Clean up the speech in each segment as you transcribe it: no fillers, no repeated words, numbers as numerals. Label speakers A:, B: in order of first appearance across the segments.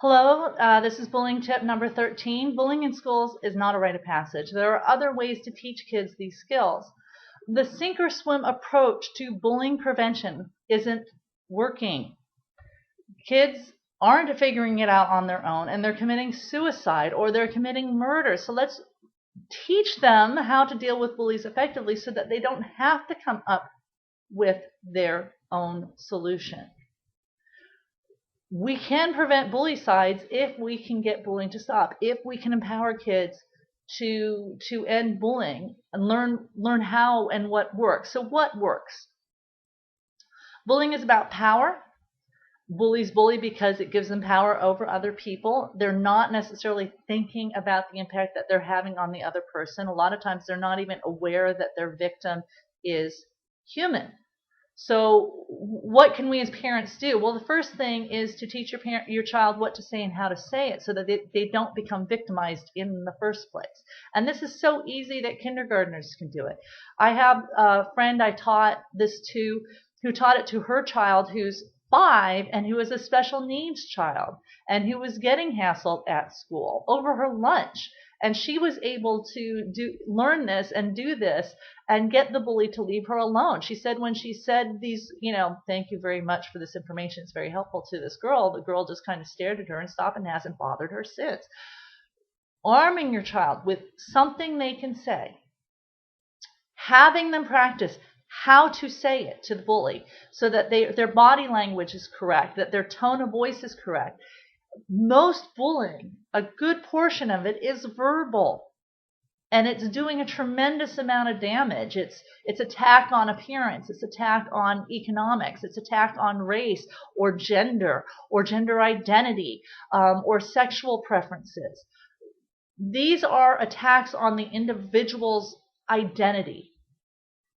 A: Hello, this is bullying tip number 13. Bullying in schools is not a rite of passage. There are other ways to teach kids these skills. The sink or swim approach to bullying prevention isn't working. Kids aren't figuring it out on their own, and they're committing suicide or they're committing murder. So let's teach them how to deal with bullies effectively so that they don't have to come up with their own solution. We can prevent bullycides if we can get bullying to stop, if we can empower kids to end bullying and learn how and what works. So what works? Bullying is about power. Bullies bully because it gives them power over other people. They're not necessarily thinking about the impact that they're having on the other person. A lot of times they're not even aware that their victim is human. So what can we as parents do? Well, the first thing is to teach your child what to say and how to say it so that they don't become victimized in the first place. And this is so easy that kindergartners can do it. I have a friend I taught this to who taught it to her child who's 5 and who is a special needs child and who was getting hassled at school over her lunch. And she was able to learn this and do this and get the bully to leave her alone. She said when she said these, thank you very much for this information, it's very helpful to this girl, the girl just kind of stared at her and stopped and hasn't bothered her since. Arming your child with something they can say, having them practice how to say it to the bully so that their body language is correct, that their tone of voice is correct. Most bullying, a good portion of it, is verbal, and it's doing a tremendous amount of damage. It's attack on appearance, it's attack on economics, it's attack on race or gender identity, or sexual preferences. These are attacks on the individual's identity,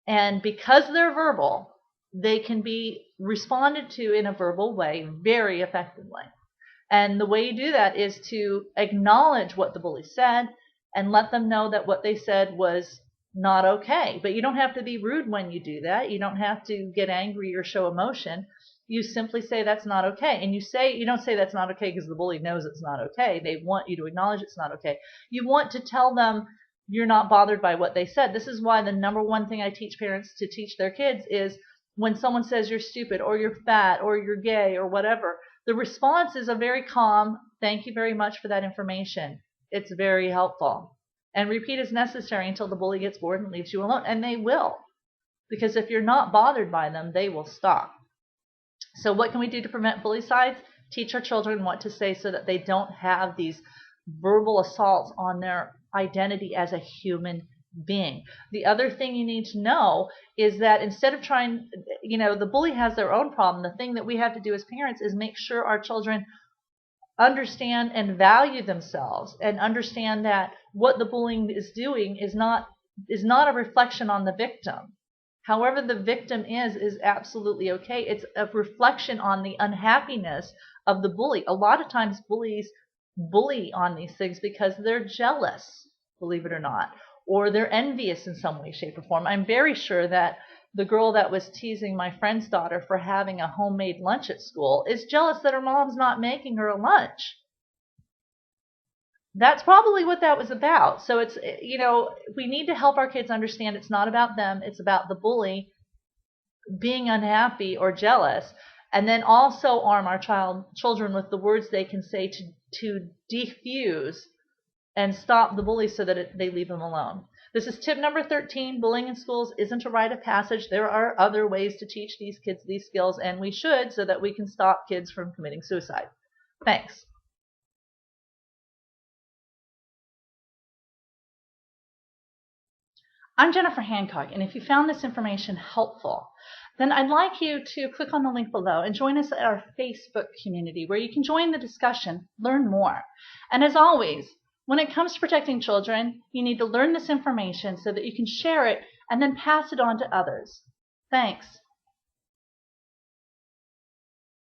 A: and because they're verbal, they can be responded to in a verbal way very effectively. And the way you do that is to acknowledge what the bully said and let them know that what they said was not okay. But you don't have to be rude when you do that. You don't have to get angry or show emotion. You simply say that's not okay. And you don't say that's not okay because the bully knows it's not okay. They want you to acknowledge it's not okay. You want to tell them you're not bothered by what they said. This is why the number one thing I teach parents to teach their kids is when someone says you're stupid or you're fat or you're gay or whatever, the response is a very calm, thank you very much for that information. It's very helpful. And repeat as necessary until the bully gets bored and leaves you alone. And they will. Because if you're not bothered by them, they will stop. So what can we do to prevent bullycides? Teach our children what to say so that they don't have these verbal assaults on their identity as a human being. The other thing you need to know is that instead of trying, the bully has their own problem. The thing that we have to do as parents is make sure our children understand and value themselves and understand that what the bullying is doing is not a reflection on the victim. However the victim is absolutely okay. It's a reflection on the unhappiness of the bully. A lot of times bullies bully on these things because they're jealous, believe it or not, or they're envious in some way, shape, or form. I'm very sure that the girl that was teasing my friend's daughter for having a homemade lunch at school is jealous that her mom's not making her a lunch. That's probably what that was about. So it's, we need to help our kids understand it's not about them. It's about the bully being unhappy or jealous. And then also arm our children with the words they can say to defuse and stop the bully so that they leave them alone. This is tip number 13. Bullying in schools isn't a rite of passage. There are other ways to teach these kids these skills, and we should so that we can stop kids from committing suicide. Thanks. I'm Jennifer Hancock, and if you found this information helpful, then I'd like you to click on the link below and join us at our Facebook community where you can join the discussion, learn more. And as always, when it comes to protecting children, you need to learn this information so that you can share it and then pass it on to others. Thanks.